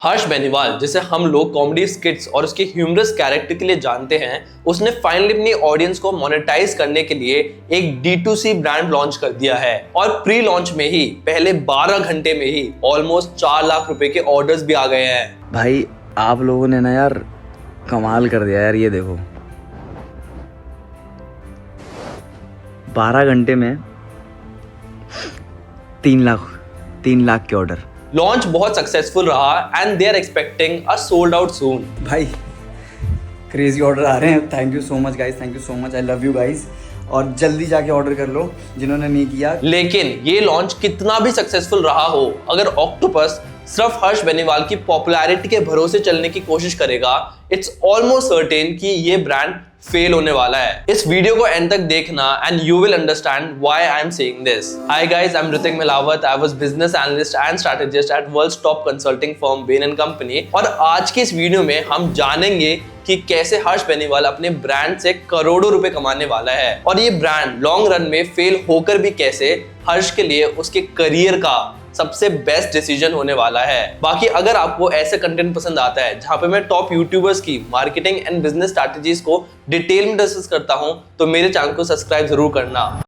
हर्ष बेनीवाल, जिसे हम लोग कॉमेडी स्किट्स और उसके ह्यूमरस कैरेक्टर के लिए जानते हैं, उसने फाइनली अपनी ऑडियंस को मोनेटाइज करने के लिए एक D2C ब्रांड लॉन्च कर दिया है और प्री लॉन्च में ही पहले 12 घंटे में ही ऑलमोस्ट 4 लाख रुपए के ऑर्डर्स भी आ गए हैं। भाई आप लोगों ने ना यार कमाल कर दिया यार। ये देखो 12 घंटे में 3 लाख के ऑर्डर। लॉन्च बहुत सक्सेसफुल रहा and they are expecting a sold out soon. भाई क्रेजी ऑर्डर आ रहे हैं। Thank you so much guys, thank you so much, I love you guys. और जल्दी जाके ऑर्डर कर लो जिन्होंने नहीं किया। लेकिन ये लॉन्च कितना भी सक्सेसफुल रहा हो, अगर ऑक्टोपस सिर्फ हर्ष बेनीवाल की पॉपुलैरिटी के भरोसे चलने की कोशिश करेगा, इट्स ऑलमोस्ट सर्टेन कि ये ब्रांड फेल होने वाला है। इस वीडियो को एंड तक देखना and you will understand why I am saying this. Hi guys, I am Hrithik Milawat. I was business analyst and strategist at world's top consulting firm Bain and company. और आज की इस वीडियो में हम जानेंगे कि कैसे हर्ष बेनीवाल अपने ब्रांड से करोड़ों रुपए कमाने वाला है और ये ब्रांड लॉन्ग रन में फेल होकर भी कैसे हर्ष के लिए उसके करियर का सबसे बेस्ट डिसीजन होने वाला है। बाकी अगर आपको ऐसे कंटेंट पसंद आता है जहां पे मैं टॉप यूट्यूबर्स की मार्केटिंग एंड बिजनेस स्ट्रैटेजीज को डिटेल में डिस्कस करता हूं, तो मेरे चैनल को सब्सक्राइब जरूर करना।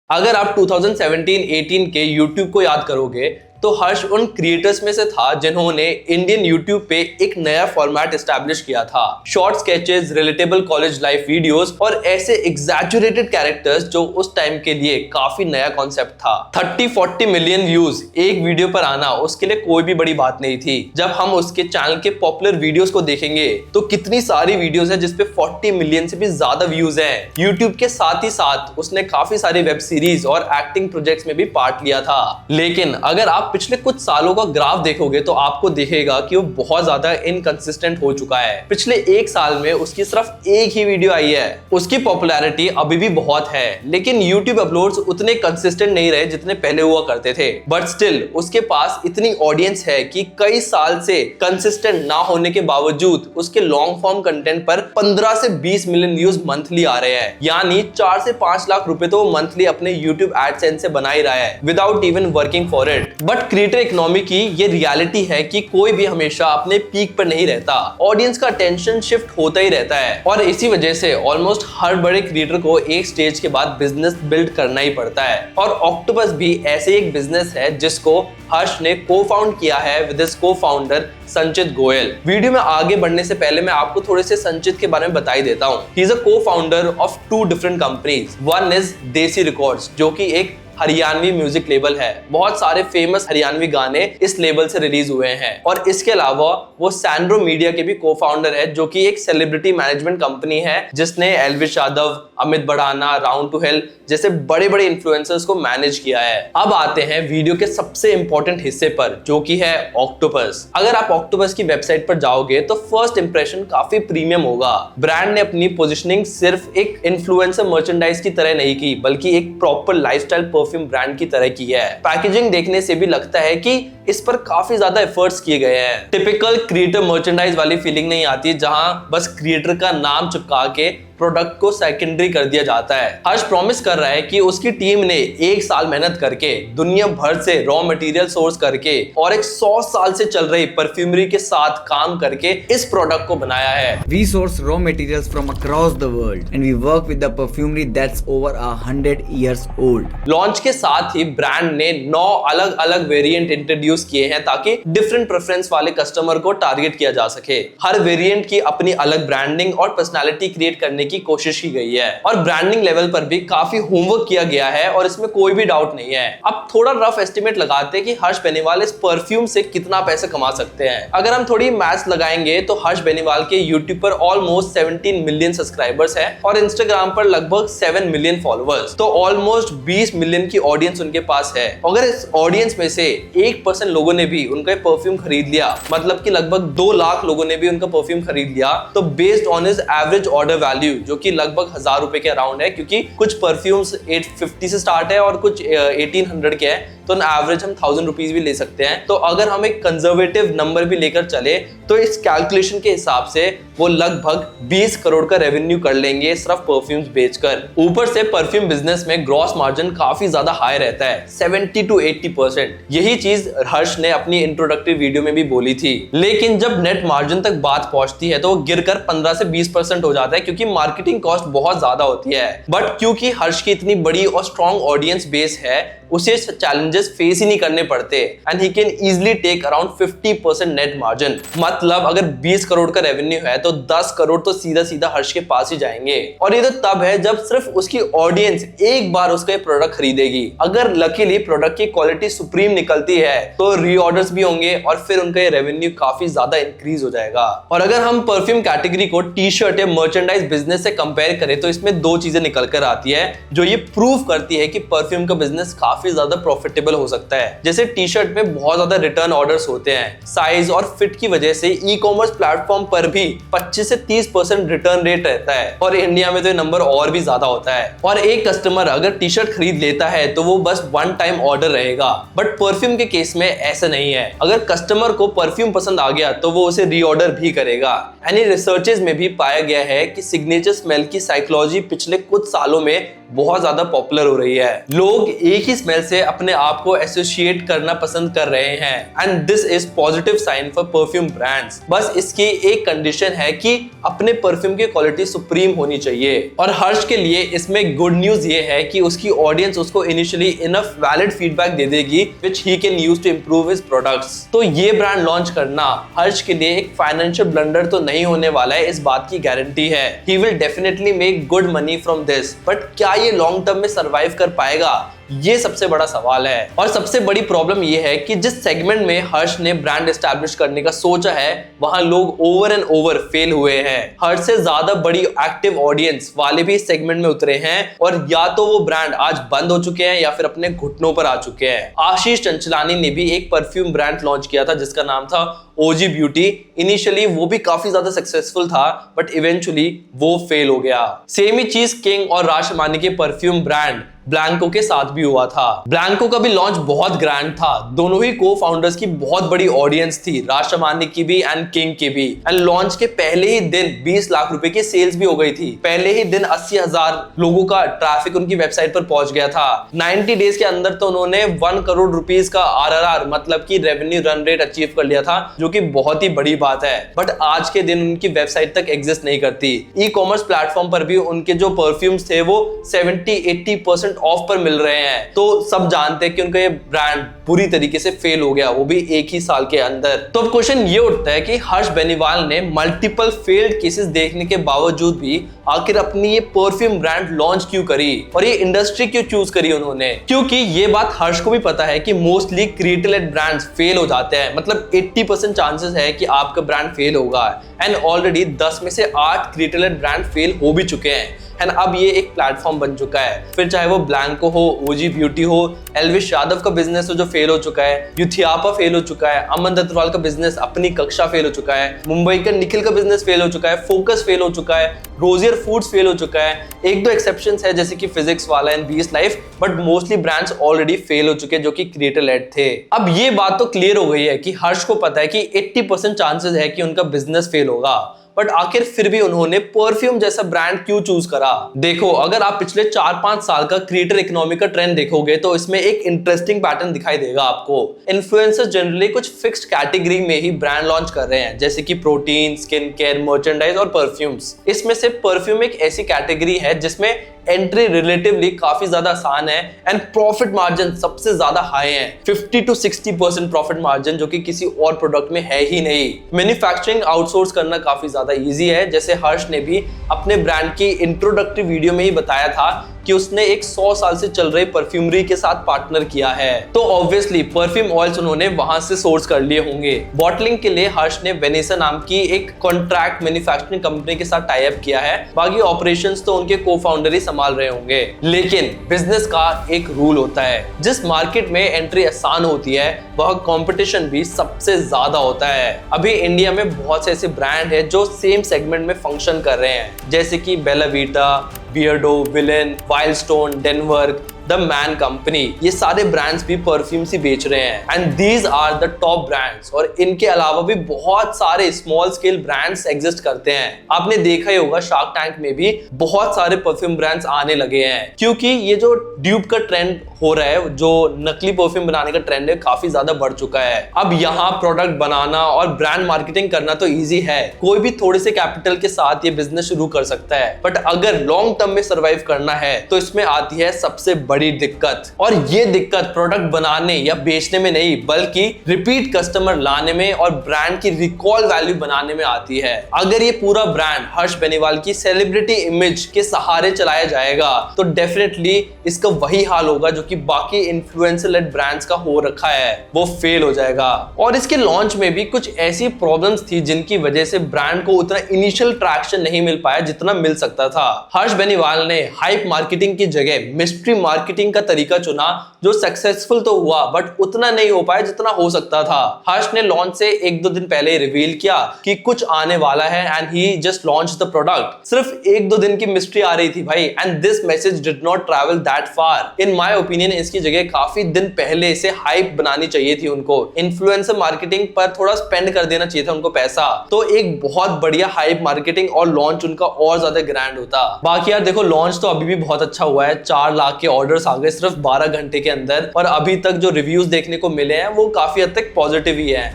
अगर आप 2017-18 के YouTube को याद करोगे तो हर्ष उन क्रिएटर्स में से था जिन्होंने इंडियन YouTube पे एक नया फॉर्मेट एस्टैब्लिश किया था। Short sketches, relatable college life videos और ऐसे एग्जैजुरेटेड कैरेक्टर्स जो उस टाइम के लिए काफी नया कॉन्सेप्ट था। 30-40 मिलियन व्यूज एक वीडियो पर आना उसके लिए कोई भी बड़ी बात नहीं थी। जब हम उसके चैनल के पॉपुलर वीडियोस को देखेंगे तो कितनी सारी वीडियोस हैं जिसपे 40 मिलियन से भी ज्यादा व्यूज हैं। YouTube के साथ ही साथ उसने काफी सारे वेब सीरीज और एक्टिंग प्रोजेक्ट्स में भी पार्ट लिया था। लेकिन अगर आप पिछले कुछ सालों का ग्राफ देखोगे तो आपको दिखेगा कि वो बहुत ज्यादा इनकंसिस्टेंट हो चुका है। पिछले 1 साल में उसकी सिर्फ एक ही वीडियो आई है। उसकी पॉपुलैरिटी अभी भी बहुत है, लेकिन YouTube अपलोड्स उतने कंसिस्टेंट नहीं रहे जितने पहले हुआ करते थे। बट स्टिल उसके पास इतनी ऑडियंस है कि कई साल से कंसिस्टेंट ना होने के बावजूद उसके लॉन्ग फॉर्म कंटेंट पर 15 से 20 मिलियन व्यूज मंथली आ रहे हैं। यानी 4 से 5 लाख रुपए तो मंथली अपने YouTube एडसेंस से बना ही रहा है without even working for it. But creator economy की ये रियलिटी है कि कोई भी हमेशा अपने पीक पर नहीं रहता। ऑडियंस का अटेंशन शिफ्ट होता ही रहता है और इसी वजह से ऑलमोस्ट हर बड़े क्रिएटर को एक स्टेज के बाद बिजनेस बिल्ड करना ही पड़ता है। और ऑक्टोपस भी ऐसे एक बिजनेस है जिसको हर्ष ने को फाउंड किया है विद हिज को फाउंडर संचित गोयल। वीडियो में आगे बढ़ने से पहले मैं आपको थोड़े से संचित के बारे में बता ही देता हूँ। ही इज अ को founder of 2 different companies. One is देसी रिकॉर्ड्स, जो कि एक हरियाणवी म्यूजिक लेबल है। बहुत सारे फेमस हरियाणवी गाने इस लेबल से रिलीज हुए हैं। और इसके अलावा वो सैंड्रो मीडिया के भी को फाउंडर है, जो कि एक सेलिब्रिटी मैनेजमेंट कंपनी है जिसने Elvish Yadav, Amit Bhadana, round two hell जैसे बड़े बड़े इन्फ्लुएंसर्स को मैनेज किया है। अब आते हैं वीडियो के सबसे इंपॉर्टेंट हिस्से पर, जो कि है ऑक्टोपस। अगर आप ऑक्टोपस की वेबसाइट पर जाओगे तो फर्स्ट इंप्रेशन काफी प्रीमियम होगा। ब्रांड ने अपनी पोजिशनिंग सिर्फ एक इन्फ्लुएंसर मर्चेंडाइज की तरह नहीं की, बल्कि एक प्रॉपर लाइफस्टाइल परफ्यूम ब्रांड की तरह की है। पैकेजिंग देखने से भी लगता है कि इस पर काफी ज्यादा एफर्ट्स किए गए हैं। टिपिकल क्रिएटर मर्चेंडाइज वाली फीलिंग नहीं आती जहां बस क्रिएटर का नाम चिपका के प्रोडक्ट को सेकेंडरी कर दिया जाता है। हर्ष प्रॉमिस कर रहा है कि उसकी टीम ने 1 साल मेहनत करके दुनिया भर से रॉ मटेरियल सोर्स करके और एक 100 साल से चल रही परफ्यूमरी के साथ काम करके इस प्रोडक्ट को बनाया है। We source raw materials from across the world and we work with the perfumery that's over 100 years old. Launch के साथ ही ब्रांड ने 9 अलग अलग वेरिएंट इंट्रोड्यूस किए हैं ताकि डिफरेंट प्रेफरेंस वाले कस्टमर को टारगेट किया जा सके। हर वेरिएंट की अपनी अलग ब्रांडिंग और पर्सनालिटी क्रिएट करने की कोशिश की गई है और ब्रांडिंग लेवल पर भी काफी होमवर्क किया गया है और इसमें कोई भी डाउट नहीं है। अब थोड़ा रफ एस्टिमेट लगाते हैं कि हर्ष बेनीवाल इस परफ्यूम से कितना पैसे कमा सकते हैं। अगर हम थोड़ी मैथ्स लगाएंगे तो हर्ष बेनीवाल के YouTube पर ऑलमोस्ट 17 मिलियन सब्सक्राइबर्स हैं और इंस्टाग्राम पर लगभग 7 मिलियन फॉलोअर्स, तो ऑलमोस्ट 20 मिलियन की ऑडियंस उनके पास है। अगर इस ऑडियंस में से 1% लोगों ने भी उनका परफ्यूम खरीद लिया, मतलब कि लगभग 2 लाख लोगों ने भी उनका परफ्यूम खरीद लिया, तो based on his average order value, जो कि लगभग 1000 रुपए के अराउंड है, क्योंकि कुछ परफ्यूम्स 850 से स्टार्ट है और कुछ 1800 के है, तो ऑन एवरेज हम 1000 रुपीज भी ले सकते हैं। तो अगर हम एक कंजर्वेटिव नंबर भी लेकर चले तो इस कैलकुलेशन के हिसाब से वो लगभग 20 करोड़ का रेवेन्यू कर लेंगे सिर्फ परफ्यूम्स बेचकर। ऊपर से परफ्यूम बिजनेस में ग्रॉस मार्जिन काफी ज्यादा हाई रहता है, 70 to 80%। यही चीज हर्ष ने अपनी इंट्रोडक्टरी वीडियो में भी बोली थी। लेकिन जब नेट मार्जिन तक बात पहुंचती है तो वो गिरकर 15 से 20% हो जाता है, क्योंकि मार्केटिंग कॉस्ट बहुत ज्यादा होती है। बट क्योंकि हर्ष की इतनी बड़ी और स्ट्रॉन्ग ऑडियंस बेस है, उसे चैलेंजेस फेस ही नहीं करने पड़ते एंड ही can easily take around 50% net margin. मतलब अगर 20 करोड़ का रेवेन्यू है तो 10 करोड़ तो सीधा सीधा हर्ष के पास ही जाएंगे। और ये तो तब है जब सिर्फ उसकी ऑडियंस एक बार उसका ये प्रोडक्ट खरीदेगी। अगर लकीली प्रोडक्ट की क्वालिटी सुप्रीम निकलती है तो रीऑर्डर्स भी होंगे और फिर उनका ये रेवेन्यू काफी ज्यादा इंक्रीज हो जाएगा। और अगर हम परफ्यूम कैटेगरी को टी शर्ट या मर्चेंडाइज बिजनेस से कंपेयर करें तो इसमें दो चीजें निकल कर आती है जो ये प्रूव करती है कि परफ्यूम का बिजनेस काफी ज्यादा प्रॉफिटेबल हो सकता है। जैसे टी शर्ट में बहुत ज्यादा रिटर्न ऑर्डर्स होते हैं, साइज और फिट की वजह से ई कॉमर्स प्लेटफॉर्म पर भी 25 से 30% रिटर्न रेट रहता है और इंडिया में तो ये नंबर और भी ज्यादा होता है। और एक कस्टमर अगर टी शर्ट खरीद लेता है तो वो बस वन टाइम ऑर्डर रहेगा। बट परफ्यूम के केस में ऐसा नहीं है। अगर कस्टमर को परफ्यूम पसंद आ गया तो वो उसे रीऑर्डर भी करेगा। एंड रिसर्चेस में भी पाया गया है कि सिग्नेचर स्मेल की साइकोलॉजी पिछले कुछ सालों में बहुत ज्यादा पॉपुलर हो रही है। लोग एक ही स्मेल से अपने आप को एसोसिएट करना पसंद कर रहे हैं and this is positive sign for perfume brands. बस इसकी एक कंडीशन है कि अपने परफ्यूम की क्वालिटी सुप्रीम होनी चाहिए। और हर्ष के लिए इसमें गुड न्यूज ये है कि उसकी ऑडियंस उसको इनिशियली इनफ वैलिड फीडबैक दे देगी which he can use to improve his products. तो ये ब्रांड लॉन्च करना हर्ष के लिए एक फाइनेंशियल ब्लंडर तो नहीं होने वाला है, इस बात की गारंटी है। He will definitely make good money from this. But क्या ये लॉन्ग टर्म में सर्वाइव कर पाएगा, ये सबसे बड़ा सवाल है। और सबसे बड़ी प्रॉब्लम ये है कि जिस सेगमेंट में हर्ष ने ब्रांड एस्टैब्लिश करने का सोचा है वहां लोग ओवर एंड ओवर फेल हुए हैं। हर्ष से ज्यादा बड़ी एक्टिव ऑडियंस वाले भी इस सेगमेंट में उतरे हैं और या तो वो ब्रांड आज बंद हो चुके हैं या फिर अपने घुटनों पर आ चुके हैं। आशीष चंचलानी ने भी एक परफ्यूम ब्रांड लॉन्च किया था जिसका नाम था ओजी ब्यूटी। इनिशियली वो भी काफी ज्यादा सक्सेसफुल था बट इवेंचुअली वो फेल हो गया। सेम ही चीज किंग और राशमानी के परफ्यूम ब्रांड ब्लैंको के साथ भी हुआ था। ब्लैंको का भी लॉन्च बहुत ग्रैंड था। दोनों ही को फाउंडर्स की बहुत बड़ी ऑडियंस थी, राशमानी की भी एंड किंग की भी। एंड लॉन्च के पहले ही दिन 20 लाख रुपए की सेल्स भी हो गई थी। पहले ही दिन 80,000 लोगों का ट्रैफिक उनकी वेबसाइट पर पहुंच गया था। 90 डेज के अंदर तो उन्होंने 1 करोड़ रुपीस का RRR मतलब की रेवेन्यू रन रेट अचीव कर लिया था, जो कि बहुत ही बड़ी बात है। बट आज के दिन उनकी वेबसाइट तक एग्जिस्ट नहीं करती। ई कॉमर्स प्लेटफॉर्म पर भी उनके जो परफ्यूम्स थे वो 70-80% ऑफ पर मिल रहे हैं। तो सब जानते हैं कि उनका ये ब्रांड बुरी तरीके से फेल हो गया, वो भी एक ही साल के अंदर। तो अब क्वेश्चन ये उठता है कि हर्ष बेनीवाल ने मल्टीपल फेल्ड केसेस देखने के बावजूद भी आखिर अपनी ये परफ्यूम ब्रांड लॉन्च क्यों करी और ये इंडस्ट्री क्यों चूज करी उन्होंने। क्योंकि ये बात हर्ष को भी पता है कि mostly creative led brands fail हो जाते हैं। मतलब 80% चांसेस है कि आपका ब्रांड फेल होगा एंड ऑलरेडी 10 में से 8 क्रिएटिव लेड ब्रांड फेल हो भी चुके हैं। एंड अब ये एक प्लेटफॉर्म बन चुका है। फिर चाहे वो ब्लैंको हो, ओजी ब्यूटी हो, एल्विश यादव का बिजनेस हो जो फेल हो चुका है, यूथियापा फेल हो चुका है, अमन दत्तवाल का बिजनेस अपनी कक्षा फेल हो चुका है, मुंबई का निखिल का बिजनेस फेल हो चुका है, फोकस फेल हो चुका है, रोजियर फूड्स फेल हो चुका है। एक दो एक्सेप्शंस है जैसे कि फिजिक्स वाला एंड बीस life, but mostly brands already fail हो चुके जो कि क्रिएटर लेड थे। अब ये बात तो क्लियर हो गई है कि हर्ष को पता है कि 80% चांसेस है कि उनका बिजनेस फेल होगा, बट आखिर फिर भी उन्होंने परफ्यूम जैसा ब्रांड क्यों चूज करा। देखो, अगर आप पिछले 4-5 साल का क्रिएटर इकोनॉमी का ट्रेंड देखोगे तो इसमें एक इंटरेस्टिंग पैटर्न दिखाई देगा आपको। इन्फ्लुएंसर्स जनरली कुछ फिक्स्ड कैटेगरी में ही ब्रांड लॉन्च कर रहे हैं, जैसे कि प्रोटीन, स्किन केयर, मर्चेंडाइज और परफ्यूम्स। इसमें से परफ्यूम एक ऐसी कैटेगरी है जिसमें एंट्री रिलेटिवली काफी ज्यादा आसान है एंड प्रॉफिट मार्जिन सबसे ज्यादा हाई है, 50 to 60% प्रॉफिट मार्जिन, जो कि किसी और प्रोडक्ट में है ही नहीं। मैन्युफैक्चरिंग आउटसोर्स करना काफी ज्यादा इजी है, जैसे हर्ष ने भी अपने ब्रांड की इंट्रोडक्टरी वीडियो में ही बताया था कि उसने एक 100 साल से चल रही परफ्यूमरी के साथ पार्टनर किया है। तो ऑब्वियसली परफ्यूम ऑयल्स उन्होंने वहां से सोर्स कर लिए होंगे। बॉटलिंग के लिए हर्ष ने वेनेसा नाम की एक कॉन्ट्रैक्ट मैन्युफैक्चरिंग कंपनी के साथ टाई अप किया है। बाकी ऑपरेशंस तो उनके को-फाउंडर ही संभाल रहे होंगे। लेकिन बिजनेस का एक रूल होता है, जिस मार्केट में एंट्री आसान होती है वह कंपटीशन भी सबसे ज्यादा होता है। अभी इंडिया में बहुत से ऐसे ब्रांड है जो सेम सेगमेंट में फंक्शन कर रहे हैं, जैसे कि Bella Vita, Beardo, Villain, Wild Stone, Denver, the Man Company, ये सारे ब्रांड्स भी परफ्यूम्स ही बेच रहे हैं and these are the top brands. और इनके अलावा भी बहुत सारे स्मॉल स्केल ब्रांड्स एग्जिस्ट करते हैं। आपने देखा ही होगा शार्क टैंक में भी बहुत सारे परफ्यूम ब्रांड्स आने लगे हैं, क्योंकि ये जो ड्यूप का ट्रेंड हो रहा है, जो नकली परफ्यूम बनाने का ट्रेंड है, काफी ज्यादा बढ़ चुका है। अब यहाँ प्रोडक्ट बनाना और ब्रांड मार्केटिंग करना तो इजी है, कोई भी थोड़े से कैपिटल के साथ ये बिजनेस शुरू कर सकता है। बट अगर लॉन्ग टर्म में सर्वाइव करना है तो इसमें आती है सबसे बड़ी दिक्कत, और ये दिक्कत प्रोडक्ट बनाने या बेचने में नहीं, बल्कि रिपीट कस्टमर लाने में और ब्रांड की रिकॉल वैल्यू बनाने में आती है। अगर ये पूरा ब्रांड हर्ष बेनीवाल की सेलिब्रिटी इमेज के सहारे चलाया जाएगा तो डेफिनेटली इसका वही हाल होगा जो कि बाकी इन्फ्लुएंसर लेड ब्रांड्स का हो रखा है, वो फेल हो जाएगा। और इसके लॉन्च में भी कुछ ऐसी प्रॉब्लम्स थी जिनकी वजह से ब्रांड को उतना इनिशियल ट्रैक्शन नहीं मिल पाया जितना मिल सकता था। हर्ष बेनीवाल ने हाइप मार्केटिंग की जगह मिस्ट्री मार्केटिंग का तरीका चुना, जो सक्सेसफुल तो हुआ बट उतना नहीं हो पाया जितना हो सकता था। हर्ष ने लॉन्च से 1-2 दिन पहले रिवील किया कि कुछ आने वाला है and he just launch the product. सिर्फ 1-2 दिन की मिस्ट्री आ रही थी भाई, and this message did not travel that far. In my opinion इसकी जगह काफी दिन पहले से हाइप बनानी चाहिए थी उनको, इन्फ्लुएंसर मार्केटिंग पर थोड़ा स्पेंड कर देना चाहिए था उनको पैसा, तो एक बहुत बढ़िया हाइप मार्केटिंग और लॉन्च उनका और ज्यादा ग्रैंड होता। बाकी यार देखो, लॉन्च तो अभी भी बहुत अच्छा हुआ है, 4 लाख के ऑर्डर्स आ गए सिर्फ 12 घंटे के अंदर, और अभी तक जो रिव्यूज देखने को मिले हैं वो काफी हद तक पॉजिटिव ही है।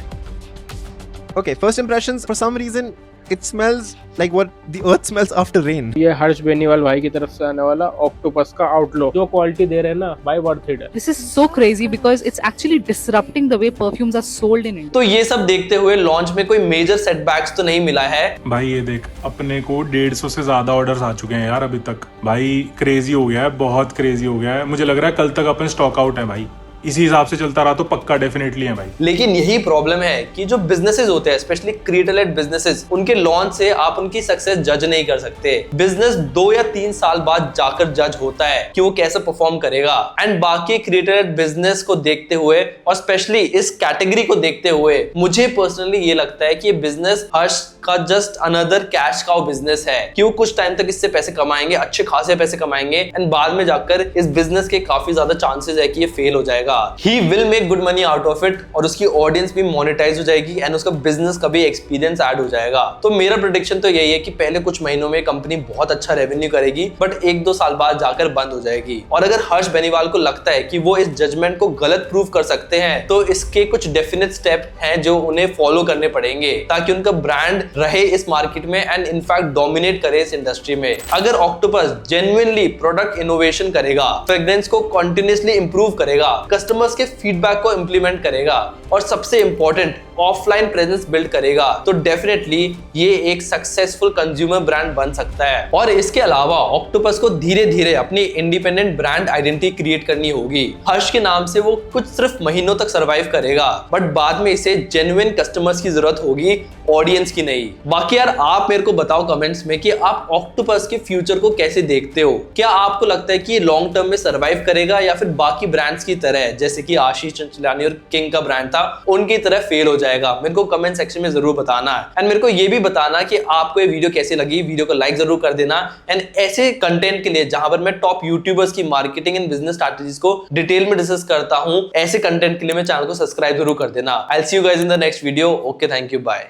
Okay, first impressions, for some reason it smells like what the earth smells after rain. ये हर्ष बेनीवाल भाई की तरफ से आने वाला ऑक्टोपस का आउटलुक, जो क्वालिटी दे रहे हैं ना भाई, वर्थ इट है। This is so crazy because it's actually disrupting the way perfumes are sold in India. तो ये सब देखते हुए लॉन्च में कोई मेजर सेटबैक्स तो नहीं मिला है। भाई ये देख, अपने को 150 से ज्यादा ऑर्डर्स आ चुके हैं यार अभी तक। भाई क्रेजी हो गया है, बहुत क्रेजी हो गया है। मुझे लग रहा है कल तक अपन स्टॉक आउट है भाई। इसी हिसाब से चलता रहा तो पक्का डेफिनेटली है भाई। लेकिन यही प्रॉब्लम है कि जो बिजनेसेस होते हैं, स्पेशली क्रिएटर लेड बिजनेसेस, उनके लॉन्च से आप उनकी सक्सेस जज नहीं कर सकते। बिजनेस 2 या 3 साल बाद जाकर जज होता है कि वो कैसे परफॉर्म करेगा। एंड बाकी क्रिएटर लेड बिजनेस को देखते हुए और स्पेशली इस कैटेगरी को देखते हुए मुझे पर्सनली ये लगता है कि ये बिजनेस हर्ष का just another cash cow business है, कि वो कुछ टाइम तक इससे पैसे कमाएंगे, अच्छे खासे पैसे कमाएंगे, एंड बाद में जाकर इस बिजनेस के काफी ज्यादा चांसेस है कि ये फेल हो जाएगा। He will make good money out of it, और उसकी ऑडियंस भी मोनेटाइज हो जाएगी एंड उसका बिजनेस का भी एक्सपीरियंस ऐड हो जाएगा। तो मेरा प्रेडिक्शन तो यही है कि पहले कुछ महीनों में कंपनी बहुत अच्छा रेवेन्यू करेगी, बट 1-2 साल बाद जाकर बंद हो जाएगी। और अगर हर्ष बेनीवाल को लगता है कि वो इस जजमेंट को गलत प्रूव कर सकते हैं, तो इसके कुछ डेफिनेट स्टेप हैं जो उन्हें फॉलो करने पड़ेंगे ताकि उनका ब्रांड रहे इस मार्केट में एंड इनफैक्ट डोमिनेट करे इस इंडस्ट्री में। अगर ऑक्टोपस जेन्युइनली प्रोडक्ट इनोवेशन करेगा, फ्रेग्रेंस को कंटिन्यूअसली इंप्रूव करेगा, कस्टमर्स के फीडबैक को इंप्लीमेंट करेगा और सबसे इंपॉर्टेंट ऑफलाइन प्रेजेंस बिल्ड करेगा, तो डेफिनेटली ये एक सक्सेसफुल कंज्यूमर ब्रांड बन सकता है। और इसके अलावा ऑक्टोपस को धीरे धीरे अपनी इंडिपेंडेंट ब्रांड आइडेंटिटी क्रिएट करनी होगी। हर्ष के नाम से वो कुछ सिर्फ महीनों तक सर्वाइव करेगा, बट बाद में इसे जेन्युइन कस्टमर्स की जरूरत होगी, ऑडियंस की नहीं। बाकी यार आप मेरे को बताओ कमेंट्स में कि आप ऑक्टोपस के फ्यूचर को कैसे देखते हो। क्या आपको लगता है कि लॉन्ग टर्म में सर्वाइव करेगा या फिर बाकी ब्रांड्स की तरह, जैसे कि आशीष चंचलानी और किंग का ब्रांड था, उनकी तरह फेल हो जाएगा? मेरे को कमेंट सेक्शन में जरूर बताना है। एंड मेरे को ये भी बताना कि आपको ये वीडियो कैसी लगी। वीडियो को लाइक जरूर कर देना। एंड ऐसे कंटेंट के लिए जहां पर मैं टॉप यूट्यूबर्स की मार्केटिंग एंड बिजनेस स्ट्रैटेजीज को डिटेल में डिस्कस करता हूं, ऐसे कंटेंट के लिए मेरे चैनल को सब्सक्राइब जरूर कर देना। I will see you guys in the next video. Okay, thank you, bye.